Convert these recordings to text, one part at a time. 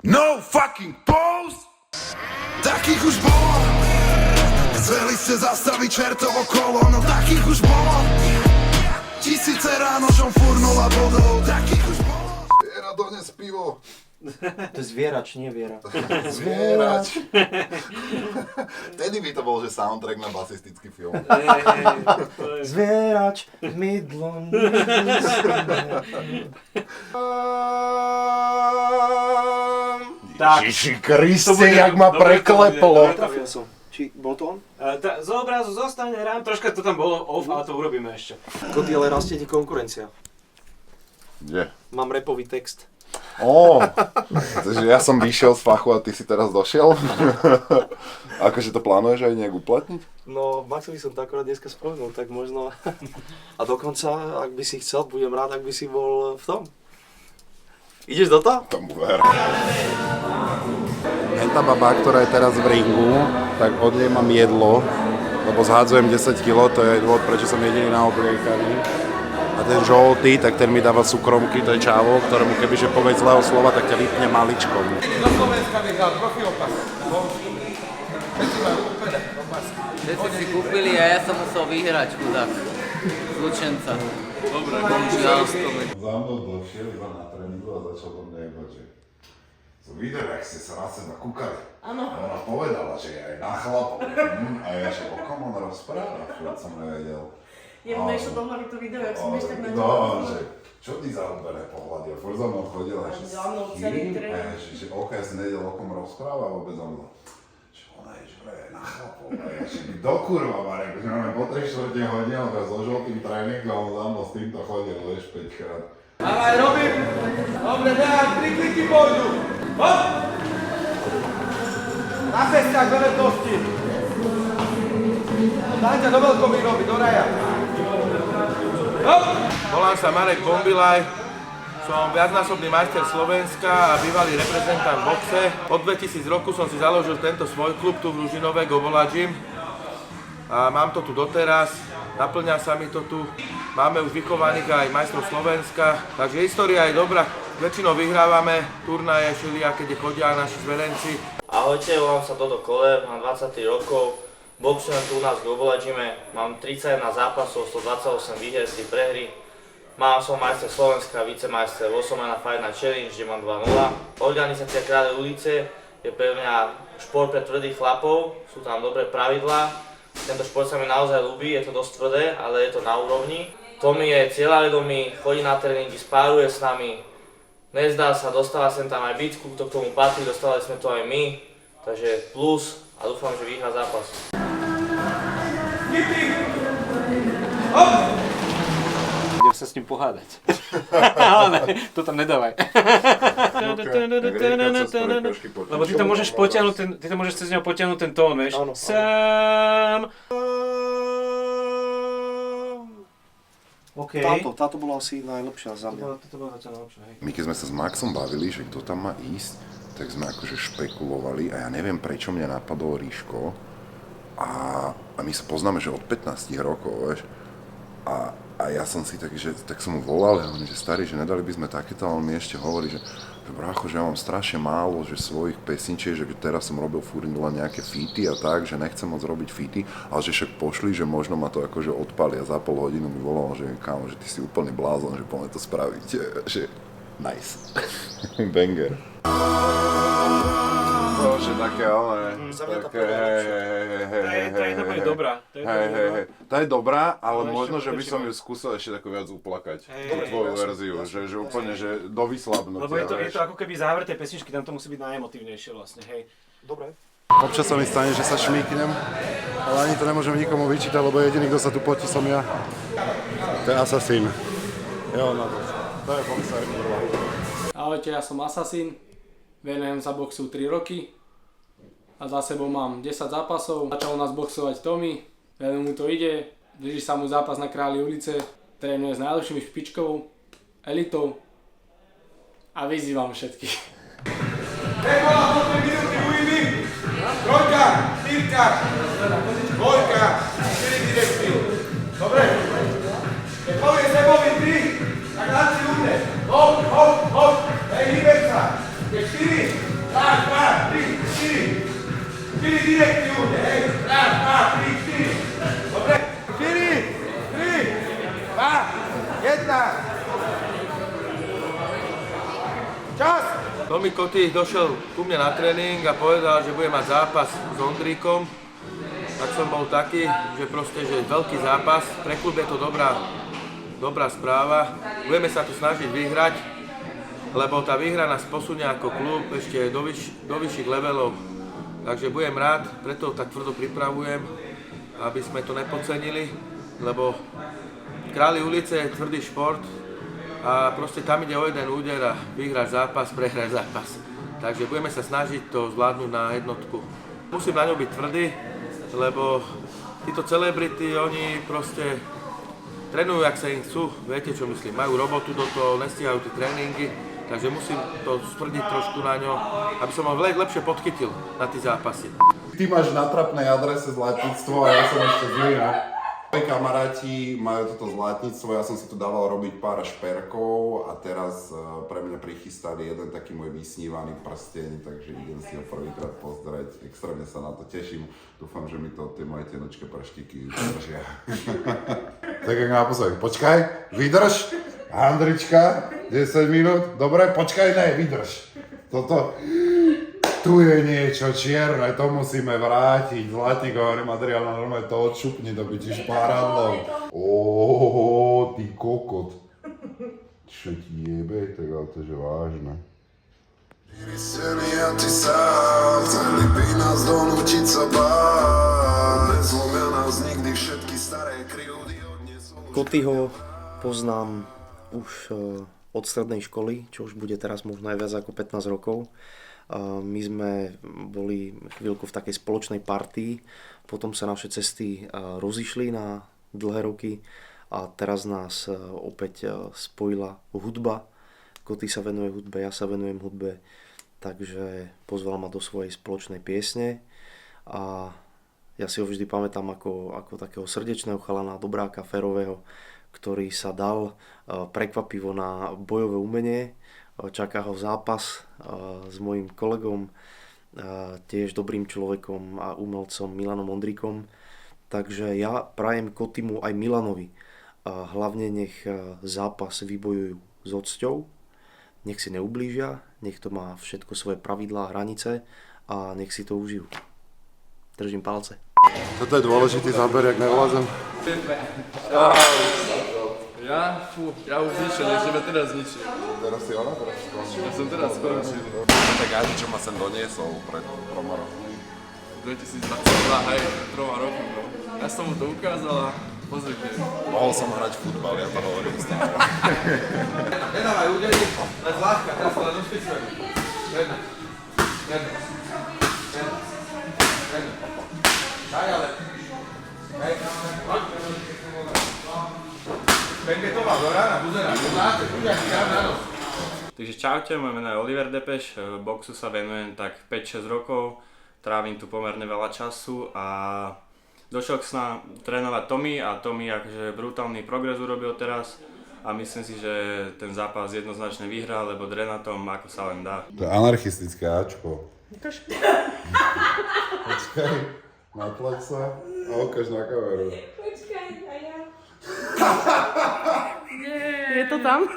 No fucking pose! Takých už bolo. Chceli ste zastaviť čertovo kolo, no takých už bolo. Tisíce ráno žom furnula bodov, takých už bolo. Viera, dones pivo. To je zvierač, nie viera. Zvierač. Tedy by to bol, že soundtrack na basistický film. Zvierač, mydlo. Ježiši Kriste, jak ma prekleplo. Netrafil som. Či bol to on? Z obrazu zostane rám, troška to tam bolo off, ale to urobíme ešte. Kody, ale rastie ti konkurencia. Kde? Mám rapový text. Takže ja som vyšiel z fachu a ty si teraz došiel? Akože to plánuješ aj nejak uplatniť? No, Maxovi som to akorát dneska spomenul, tak možno... A dokonca, ak by si chcel, budem rád, ak by si bol v tom. Ideš do toho? Tomu ver. Tá baba, ktorá je teraz v ringu, tak od nej mám jedlo, lebo zhádzujem 10 kg, to je dôvod, prečo som jediný na obliekaní. A ten žoltý, tak ten mi dáva cukromky, to je čávo, ktorému kebyže povie zlého slova, tak ťa vypne maličkom. Do Slovenska vyhral profilopas. Všetci si kúpili a ja som musel vyhrať, chudák. Zlučenca. Dobre, bohužiaľ. Za mnou došiel iba na tréningu a začal do mňa jebať, že som videl, jak ste sa na seba kúkali. Áno. A ona povedala, že je aj na chlapov. A ja, že o kom on rozpráva, furt som nevedel. Jemu nešlo do hlavy to video, jak som ešte tak na ňu. No, že čo ty za hubené pohľady? A furt za mnou chodila, že Za mnou celý tréning. A ja, že ok, ja si nevedel, o kom rozpráva vôbec za mnou. Že ona je, že je na chlapov. A ja, že by do kurva, Marek, že máme po 3/4 hodine, on so žltým tréningom, za mnou s týmto chodil, vieš, 5 krát. Ale robím. Dobre, behám, 3 kliky pôjdu. Hop! Na cestách do letnosti. Dajte do veľkomíroby, do raja. Hop! Volám sa Marek Bombilaj. Som viacnásobný majster Slovenska a bývalý reprezentant v boxe. Od 2000 roku som si založil tento svoj klub tu v Ružinove, Govola Gym. A mám to tu doteraz, naplňa sa mi to tu. Máme už vychovaných aj majstrov Slovenska, takže história je dobrá. Väčšinou vyhrávame turnaje, všelijaké, kde chodia naši zverenci. Ahojte, volám sa Dodo Koller, mám 23 rokov, boxujem tu u nás v Govola Gyme, mám 31 zápasov, 128 výher, 3 prehry. Som majster Slovenska, vicemajster Osomana Fight Night Challenge, kde mám 2-0. Organizácia Kráľe ulice je pre mňa šport pre tvrdých chlapov, sú tam dobré pravidlá. Tento šport sa mi naozaj ľúbi, je to dosť tvrdé, ale je to na úrovni. Tommy je cieľavedomý, chodí na tréningy, spáruje s nami. Nezdá sa, dostáva sem tam aj bitku, kto k tomu patrí, dostávali sme to aj my. Takže plus a dúfam, že vyhrá zápas. Idem sa s ním pohádať. Ale ne, to tam nedávaj. Lebo ty to môžeš potiahnuť, ty to môžeš cez neho potiahnuť ten tón, vieš? Áno. Sám. OK. Táto bola asi najlepšia za mňa. Toto bola zatiaľ najlepšia, hej. My keď sme sa s Maxom bavili, že kto tam má ísť, tak sme akože špekulovali a ja neviem prečo mňa napadol Ríško a my sa poznáme, že od 15 rokov, vieš. A ja som si tak som mu volal, ja hovorím, že starý, že nedali by sme takéto, a on mi ešte hovorí, že brácho, že ja mám strašne málo, že svojich pesničiek, že teraz som robil furt len nejaké featy a tak, že nechcem moc robiť featy, ale že však pošli, že možno ma to akože odpalia. Za pol hodinu mi volal, že kámo, že ty si úplný blázon, že poďme to spraviť, že nice. Banger. Bože, také, ale... Za mňa tá také, prvá To je úplne dobrá. Hej. Tá je dobrá, ale Ale možno, ešte že by som lepšie. ju skúsil ešte tako viac uplakať. Hej. Tvoju verziu, že úplne, že do vyslabnutia. Lebo je to ako keby záver tej pesničky, tam to musí byť najemotívnejšie vlastne, hej. Dobre. Občas sa mi stane, že sa šmíknem, ale ani to nemôžem nikomu vyčítať, lebo jediný, kto sa tu potí, som ja. To je Asasín. Jo, no to je boxer, kurva. Ahojte, ja som Asasín, venujem sa boxu 3 roky a za sebou mám 10 zápasov. Začal nás boxovať Tommy, veľmi mu to ide, drží sa mu zápas na Králi ulice, trénuje s najlepšími špičkou, elitou a vyzývam všetkých. Nekola po 3 minúty ujmy. Trojka, štyrka, dvojka, 4 direkty. Dobre? Keď povie Sebovi 3, tak Nanci ujde. Hop, hop, hop, hej, hýbem sa. Keď 4, Raz, 2, 3, 4. 4 direktne úde, hej. Raz, 2, 3, 4. Dobre. 4, 3, 2, 1. Čas! Tomi Koty došiel ku mne na tréning a povedal, že bude mať zápas s Ondríkom. Tak som bol taký, že proste, že veľký zápas. Pre klub je to dobrá správa. Budeme sa tu snažiť vyhrať, lebo tá výhra nás posunie ako klub ešte do vyšších levelov. Takže budem rád, preto tak tvrdo pripravujem, aby sme to nepodcenili, lebo Králi ulice je tvrdý šport a proste tam ide o jeden úder a vyhrať zápas, prehrať zápas. Takže budeme sa snažiť to zvládnuť na jednotku. Musím na ňu byť tvrdý, lebo títo celebrity, oni proste trénujú, jak sa im chcú, viete čo myslím, majú robotu do toho, nestíhajú tie tréningy. Takže musím to stvrdiť trošku na ňo, aby som ho lepšie podchytil na tie zápasy. Ty máš na trapnej adrese zlatníctvo a ja som ešte zlý. Moji kamaráti majú toto zlatníctvo, ja som si tu dával robiť pár šperkov a teraz pre mňa prichystali jeden taký môj vysnívaný prsteň, takže idem si ho prvýkrát pozrieť. Extrémne sa na to teším. Dúfam, že mi to tie moje tenočké prštiky držia. Tak jak naposledy, počkaj, vydrž. Andrička, 10 minút, dobre, počkaj, ne, vydrž. Toto, tu je niečo čierne, to musíme vrátiť. Zlatník, hovorím, Adriana, normálne to odšupni, to bytíš páradlom. Ohohoho, ty kokot. Čo ti jebe, tak ale to je vážne. A ty sám, chceli by nás donútiť sa báť. Nezlomia nás nikdy všetky staré krivdy odnesú. Kotyho poznám už od strednej školy, čo už bude teraz možno aj viac ako 15 rokov. My sme boli chvíľku v takej spoločnej partii, potom sa naše cesty rozišli na dlhé roky a teraz nás opäť spojila hudba. Koty sa venuje hudbe, ja sa venujem hudbe, takže pozval ma do svojej spoločnej piesne a ja si ho vždy pamätám ako takého srdečného chalana, dobráka, férového, ktorý sa dal prekvapivo na bojové umenie. Čaká ho zápas s mojím kolegom, tiež dobrým človekom a umelcom Milanom Ondríkom. Takže ja prajem Kotymu aj Milanovi. Hlavne nech zápas vybojujú s odsťou, nech si neublížia, nech to má všetko svoje pravidlá, hranice a nech si to užijú. Držím palce. Toto je dôležitý záber, jak nevlázem. Ja už ničo, než tebe teraz ničo. Teraz si ona, teraz skončil. Ja som teraz skončil. Tak Adi, čo ma sem doniesol pred 3 rokmi. 2022, hej, 3 rokmi, no. Ja som mu to ukázal a pozrite. Mohol som hrať futbal, ja to hovorím stále. Nedávaj údery, len zláška, teraz sa len ušpicujem. Jedna. Daj ale. Hej, poď. Pekne to mal do rána, buzera, zláte, buďak, ráno. Takže čaute, moje meno je Oliver Depeš, boxu sa venujem tak 5-6 rokov, trávim tu pomerne veľa času a došiel k nám trénovať Tomi a Tomi akože brutálny progres urobil teraz a myslím si, že ten zápas jednoznačne vyhrá, lebo drenatom ako sa len dá. To je anarchistické Ačko. Počkaj, natlač sa a ukáž na kameru. Počkaj, a ja. Je to tam?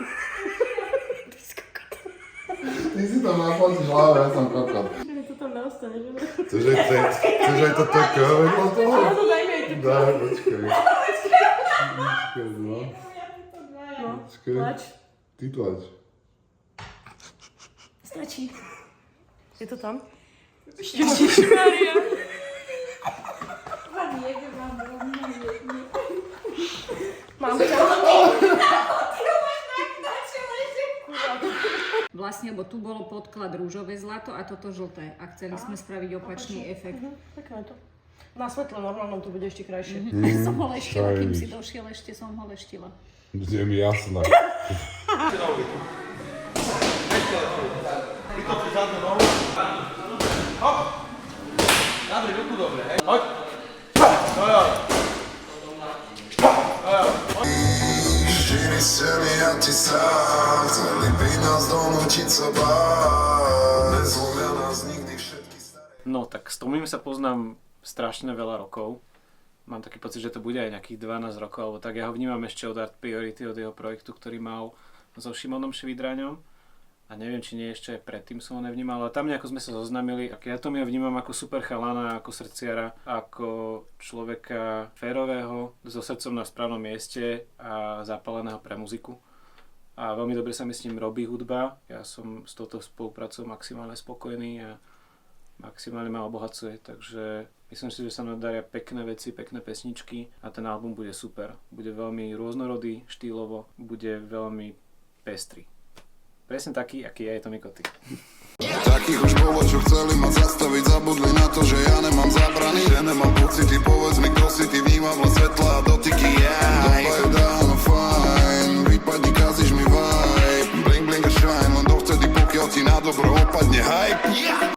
Ty si tam natlačíš hlavu, ja som kokot. Je to tam naostane, že? Cože aj to také vedľa toho? No to dajme aj tu. Daj, počkaj. Počkaj, no. Počkaj. Tlač. Ty tlač. Stačí. Je to tam? Ježišmaria. Mám ťa. Vlastne, lebo tu bolo podklad rúžové zlato a toto žlté. A chceli sme spraviť opačný efekt. Pekné to. Na svetle normálnom to bude ešte krajšie. Som ho leštila, kým si došiel, ešte som ho leštila. Je mi jasné. Vytočí zadnú nohu. Hop! Nadri ruku dobre, hej. Hoď! Jo. Štyri sely a ty sám, chceli by nás donútiť sa báť. Nezlomia nás No, tak s Tomím sa poznám strašne veľa rokov. Mám taký pocit, že to bude aj nejakých 12 rokov, alebo tak. Ja ho vnímam ešte od Art Priority, od jeho projektu, ktorý mal so Šimonom Švidraňom. A neviem, či nie ešte aj predtým som ho nevnímal, ale tam nejako sme sa zoznamili. Ja Tomia vnímam ako super chalana, ako srdciara, ako človeka férového, so srdcom na správnom mieste a zapáleného pre muziku. A veľmi dobre sa mi s ním robí hudba. Ja som s touto spoluprácou maximálne spokojný a maximálne ma obohacuje, takže myslím si, že sa nám daria pekné veci, pekné pesničky a ten album bude super. Bude veľmi rôznorodý, štýlovo, bude veľmi pestrý. Presne taký, aký je Tommy Koty. Takých už bolo, čo chceli ma zastaviť, zabudli na to, že ja nemám zábrany, že nemám pocity, povedz mi, kto si ty, vnímam len svetla a dotyky, dobajú dávno fajn, vypadni, kazíš mi vibe, bling bling a shine, len dovtedy, pokiaľ ti na dobro opadne hype,